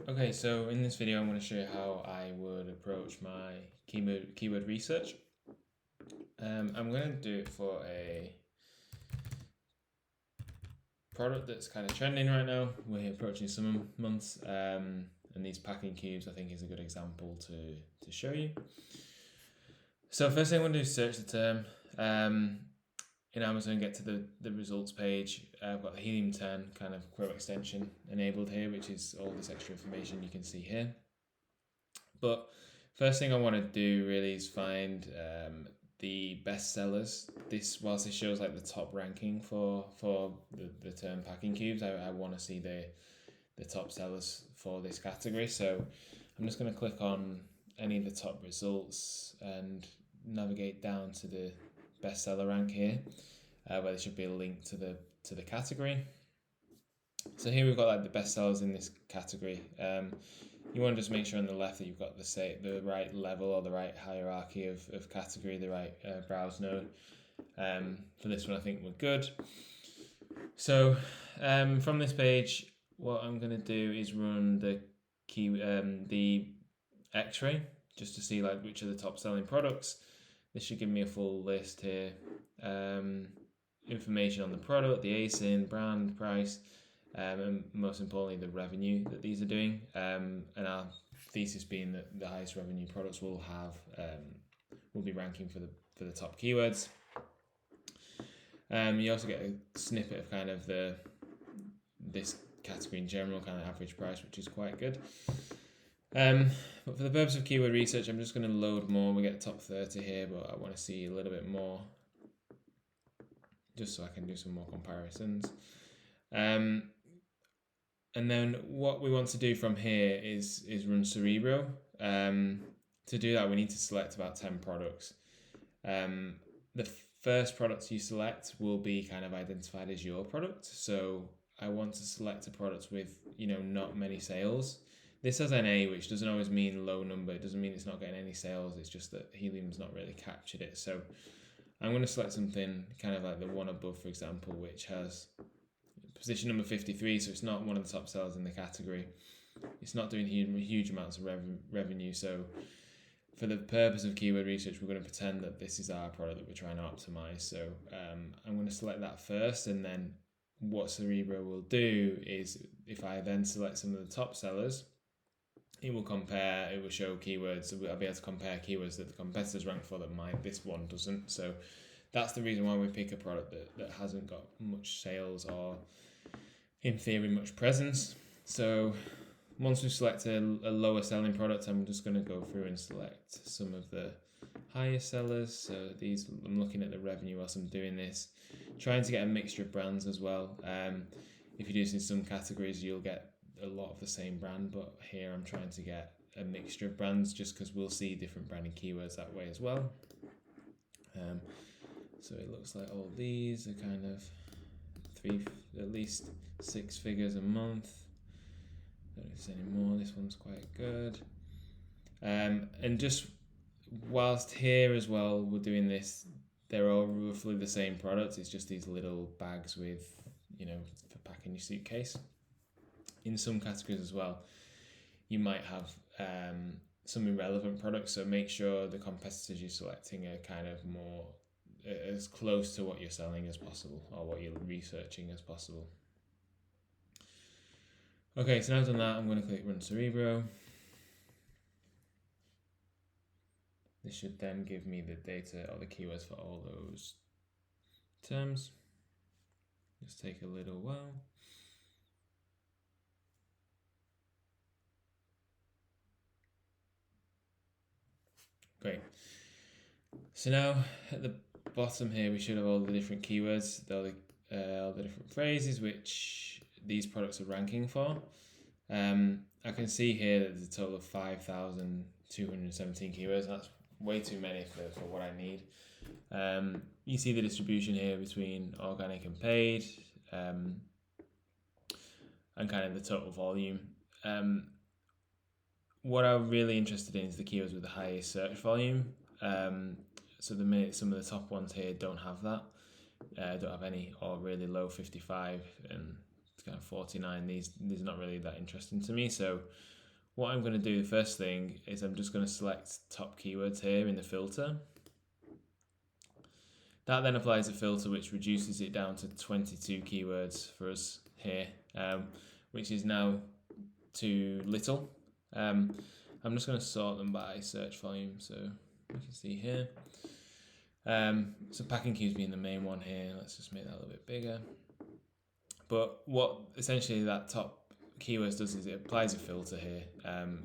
Okay, so in this video I'm going to show you how I would approach my keyword research. I'm going to do it for a product that's kind of trending right now. We're approaching summer months, and these packing cubes I think is a good example to show you. So first thing I want to do is search the term. In Amazon, get to the results page. I've got the helium-10 kind of quote extension enabled here, which is all this extra information you can see here. But first thing I want to do really is find the best sellers. Whilst it shows like the top ranking for the term packing cubes, I want to see the top sellers for this category. So I'm just going to click on any of the top results and navigate down to the bestseller rank here, where there should be a link to the category. So here we've got like the best sellers in this category. You want to just make sure on the left that you've got the right level or the right hierarchy of category, the right browse node. For this one, I think we're good. So from this page, what I'm going to do is run the X-ray just to see like which are the top selling products. This should give me a full list here. Information on the product, the ASIN, brand, price, and most importantly the revenue that these are doing. And our thesis being that the highest revenue products will be ranking for the top keywords. You also get a snippet of kind of this category in general, kind of average price, which is quite good. But for the purpose of keyword research, I'm just going to load more. We get top 30 here, but I want to see a little bit more, just so I can do some more comparisons. And then what we want to do from here is run Cerebro. To do that, we need to select about 10 products. The first products you select will be kind of identified as your product. So I want to select a product with, not many sales. This has an A, which doesn't always mean low number. It doesn't mean it's not getting any sales. It's just that helium's not really captured it. So I'm going to select something kind of like the one above, for example, which has position number 53, so it's not one of the top sellers in the category. It's not doing huge amounts of revenue. So for the purpose of keyword research, we're going to pretend that this is our product that we're trying to optimize. So I'm going to select that first, and then what Cerebro will do is if I then select some of the top sellers, it will show keywords. So I'll be able to compare keywords that the competitors rank for that this one doesn't. So that's the reason why we pick a product that hasn't got much sales or, in theory, much presence. So once we've selected a lower selling product, I'm just going to go through and select some of the higher sellers. So I'm looking at the revenue whilst I'm doing this, trying to get a mixture of brands as well. If you do this in some categories, you'll get a lot of the same brand, but here I'm trying to get a mixture of brands just because we'll see different branding keywords that way as well. So it looks like all these are kind of at least 6 figures a month. Don't know if there's any more. This one's quite good. And just whilst here as well, we're doing this, they're all roughly the same products. It's just these little bags with, for packing your suitcase. In some categories as well, you might have some irrelevant products. So make sure the competitors you're selecting are kind of more as close to what you're selling as possible or what you're researching as possible. Okay, so now I've done that, I'm going to click Run Cerebro. This should then give me the data or the keywords for all those terms. Just take a little while. Great. So now at the bottom here, we should have all the different keywords, all the different phrases which these products are ranking for. I can see here that there's a total of 5,217 keywords. That's way too many for what I need. You see the distribution here between organic and paid, and kind of the total volume. What I'm really interested in is the keywords with the highest search volume. So the minute some of the top ones here don't have that, don't have any, or really low 55 and it's kind of 49. These are not really that interesting to me. So what I'm going to do, the first thing is I'm just going to select top keywords here in the filter. That then applies a filter which reduces it down to 22 keywords for us here, which is now too little. I'm just going to sort them by search volume, so you can see here. So packing cubes being the main one here, let's just make that a little bit bigger. But what essentially that top keywords does is it applies a filter here,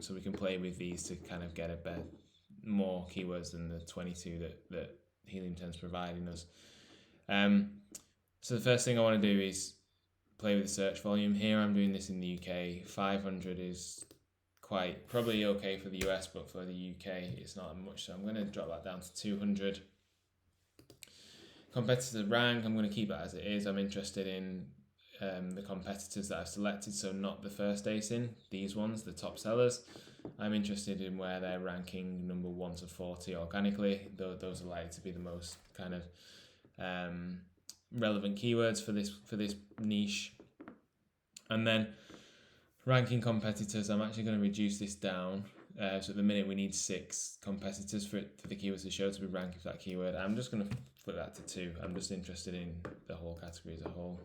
so we can play with these to kind of get a bit more keywords than the 22 that Helium 10 is providing us. So the first thing I want to do is play with the search volume. Here I'm doing this in the UK. 500 is quite probably okay for the US, but for the UK it's not much, so I'm going to drop that down to 200. Competitor rank, I'm going to keep it as it is. I'm interested in the competitors that I've selected, so not the first ASIN, these ones, the top sellers. I'm interested in where they're ranking number 1 to 40 organically. Those are likely to be the most kind of relevant keywords for this niche. And then ranking competitors, I'm actually going to reduce this down. So at the minute we need 6 competitors for the keywords to show to be ranking for that keyword. I'm just going to flip that to 2. I'm just interested in the whole category as a whole.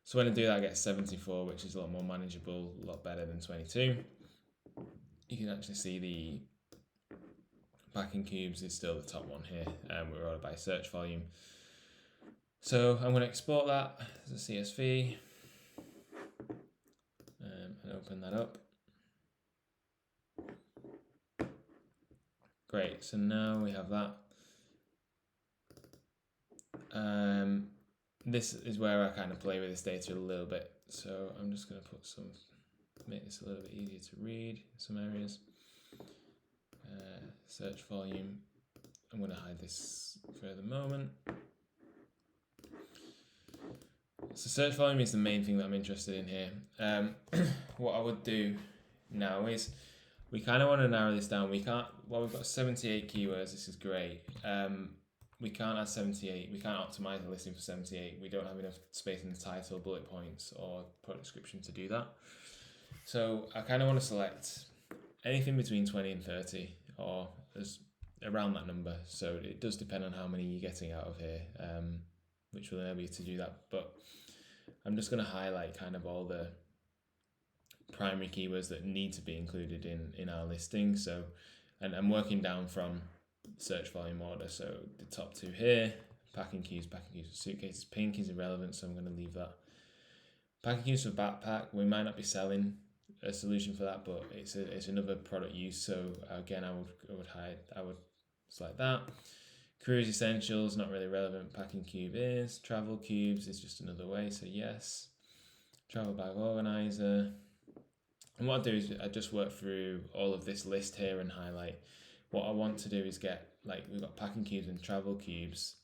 So when I do that, I get 74, which is a lot more manageable, a lot better than 22. You can actually see the packing cubes is still the top one here, and we're ordered by search volume. So I'm going to export that as a CSV and open that up. Great, so now we have that. This is where I kind of play with this data a little bit. So I'm just going to make this a little bit easier to read in some areas. Search volume. I'm going to hide this for the moment. So search volume is the main thing that I'm interested in here. What I would do now is we kind of want to narrow this down. We've got 78 keywords. This is great. We can't add 78. We can't optimize the listing for 78. We don't have enough space in the title, bullet points, or product description to do that. So I kind of want to select anything between 20 and 30, or around that number. So it does depend on how many you're getting out of here, which will enable you to do that. But I'm just going to highlight kind of all the primary keywords that need to be included in our listing. So, and I'm working down from search volume order. So the top 2 here, packing cubes for suitcases. Pink is irrelevant, so I'm going to leave that. Packing cubes for backpack, we might not be selling a solution for that, but it's another product use. So again, I would select that. Cruise essentials, not really relevant. Packing cube is. Travel cubes is just another way, so yes. Travel bag organizer. And what I do is I just work through all of this list here and highlight. What I want to do is get, like, we've got packing cubes and travel cubes.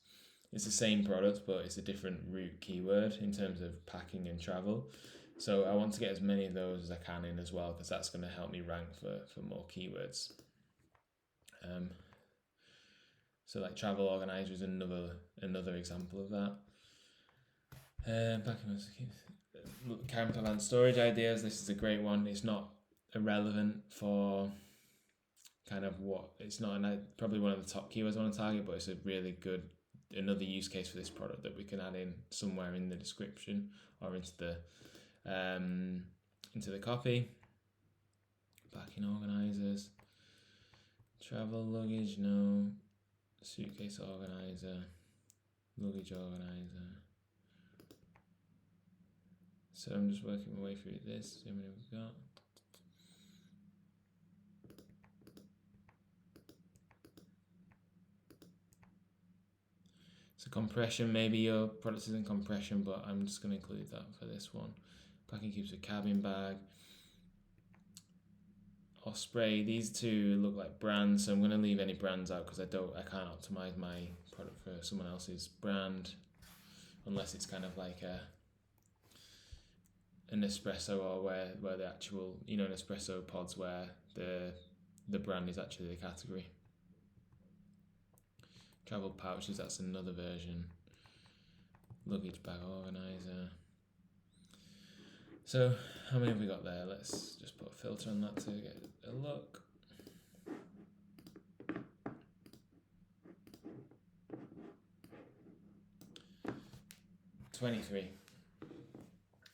It's the same product, but it's a different root keyword in terms of packing and travel. So I want to get as many of those as I can in as well, because that's going to help me rank for more keywords. So like travel organizer is another example of that. Camper van storage ideas. This is a great one. It's not irrelevant for kind of it's not probably one of the top keywords I want to target, but it's a really good another use case for this product that we can add in somewhere in the description or into the copy. Packing organizers, travel luggage, no. Suitcase organizer, luggage organizer. So I'm just working my way through this, see how many we've got. So compression, maybe your product isn't compression, but I'm just going to include that for this one. Packing cubes with cabin bag. Osprey, these 2 look like brands, so I'm going to leave any brands out because I can't optimize my product for someone else's brand unless it's kind of like an espresso, or where the actual, an espresso pods where the brand is actually the category. Travel pouches, that's another version. Luggage bag organizer. So how many have we got there? Let's just put a filter on that to get a look. $23.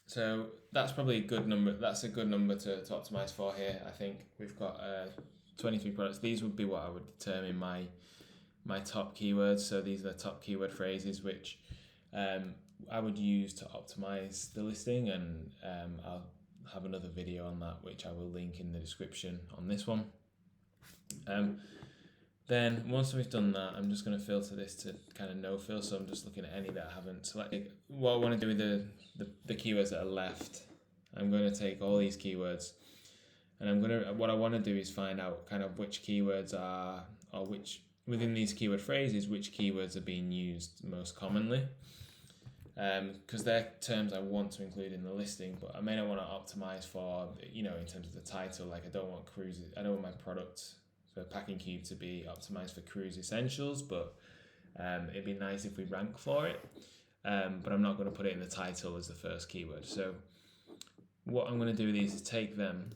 So that's probably a good number. That's a good number to optimize for here. I think we've got 23 products. These would be what I would determine my top keywords. So these are the top keyword phrases which I would use to optimize the listing, and I'll have another video on that which I will link in the description on this one. Then once we've done that, I'm just going to filter this to kind of no fill. So I'm just looking at any that I haven't selected. What I want to do with the keywords that are left, I'm going to take all these keywords, and what I want to do is find out kind of which keywords are, or which within these keyword phrases, which keywords are being used most commonly. Because they're terms I want to include in the listing, but I may not want to optimize for, in terms of the title. Like I don't want my product for Packing Cube to be optimized for cruise essentials, but it'd be nice if we rank for it. But I'm not going to put it in the title as the first keyword. So what I'm going to do with these is take them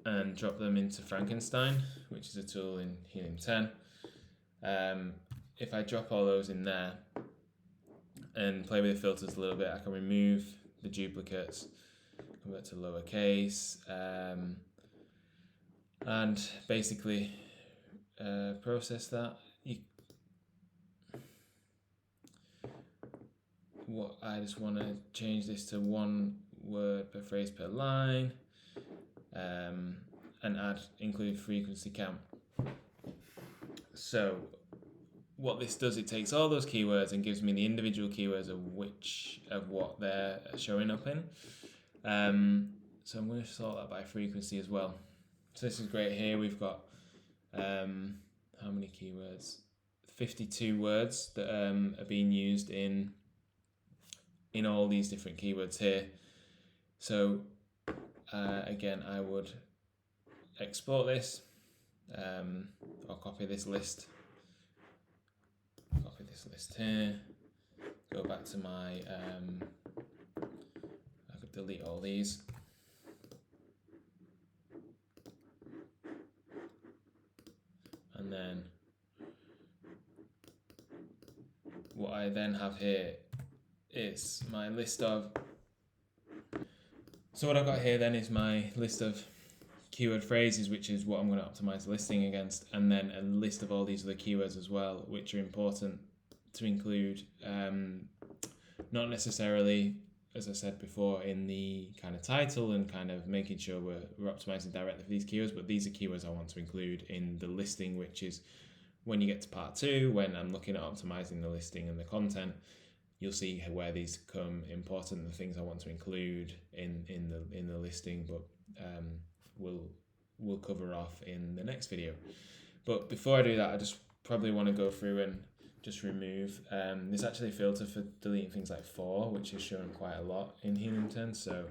and drop them into Frankenstein, which is a tool in Helium 10. If I drop all those in there and play with the filters a little bit, I can remove the duplicates, convert to lowercase, and basically process that. I just want to change this to 1 word per phrase per line, and include frequency count. So what this does, it takes all those keywords and gives me the individual keywords of what they're showing up in. So I'm going to sort that by frequency as well. So this is great. Here we've got how many keywords? 52 words that are being used in all these different keywords here. So again, I would export this or copy this list. Copy this list here. Go back to my. I could delete all these. And then what I then have here is my list of. So what I've got here then is my list of keyword phrases, which is what I'm going to optimize the listing against, and then a list of all these other keywords as well, which are important to include. Not necessarily, as I said before, in the kind of title and kind of making sure we're optimizing directly for these keywords, but these are keywords I want to include in the listing, which is when you get to part 2, when I'm looking at optimizing the listing and the content, you'll see where these become important, the things I want to include in the listing, but we'll cover off in the next video. But before I do that, I just probably want to go through and just remove. There's actually a filter for deleting things like for, which is shown quite a lot in Helium 10. So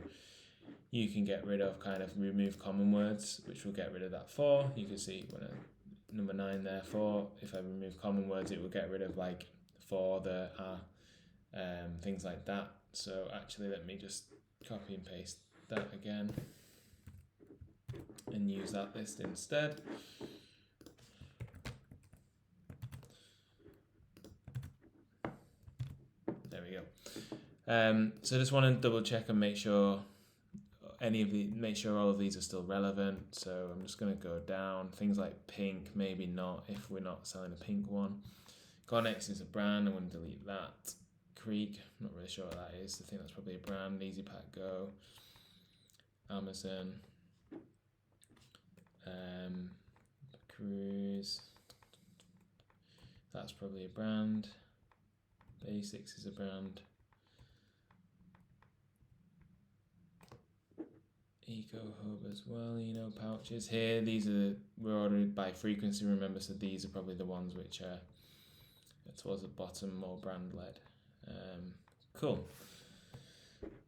you can get rid of remove common words, which will get rid of that for. You can see when number 9 there, for. If I remove common words, it will get rid of like for, the, things like that. So actually, let me just copy and paste that again and use that list instead. There we go. So I just want to double check and make sure all of these are still relevant. So I'm just going to go down. Things like pink, maybe not if we're not selling a pink one. Connex is a brand. I'm going to delete that. Creek, I'm not really sure what that is. I think that's probably a brand. Easy Pack Go. Amazon. Cruise. That's probably a brand. Basics is a brand. Eco Hub as well, pouches. Here, we're ordered by frequency, remember, so these are probably the ones which are towards the bottom, more brand led. Cool.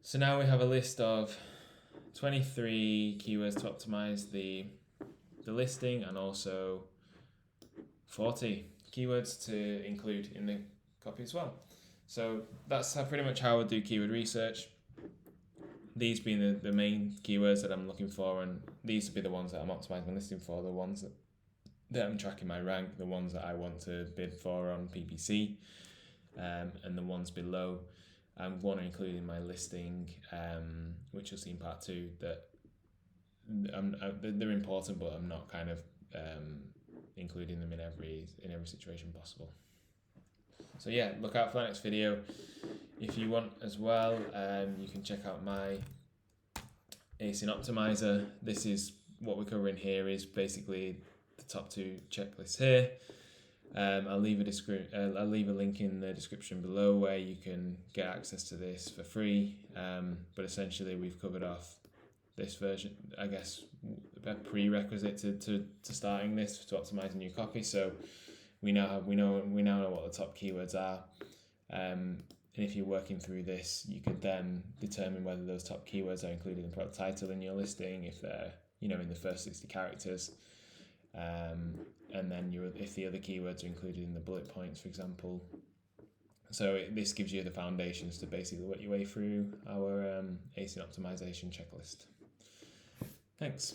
So now we have a list of 23 keywords to optimize the listing, and also 40 keywords to include in the copy as well. So that's pretty much how I would do keyword research. these being the main keywords that I'm looking for, and these would be the ones that I'm optimizing my listing for, the ones that I'm tracking my rank, the ones that I want to bid for on PPC, and the ones below I want to include in my listing, which you'll see in part 2, that they're important, but I'm not kind of including them in every situation possible. So yeah, look out for the next video. If you want as well, you can check out my ASIN Optimiser. This is what we're covering here is basically the top 2 checklists here. I'll leave a link in the description below where you can get access to this for free. But essentially, we've covered off this version, I guess, a prerequisite to starting this, to optimizing your copy. So we now know what the top keywords are. And if you're working through this, you could then determine whether those top keywords are included in the product title in your listing, if they're in the first 60 characters. And then if the other keywords are included in the bullet points, for example. So this gives you the foundations to basically work your way through our ASIN optimization checklist. Thanks.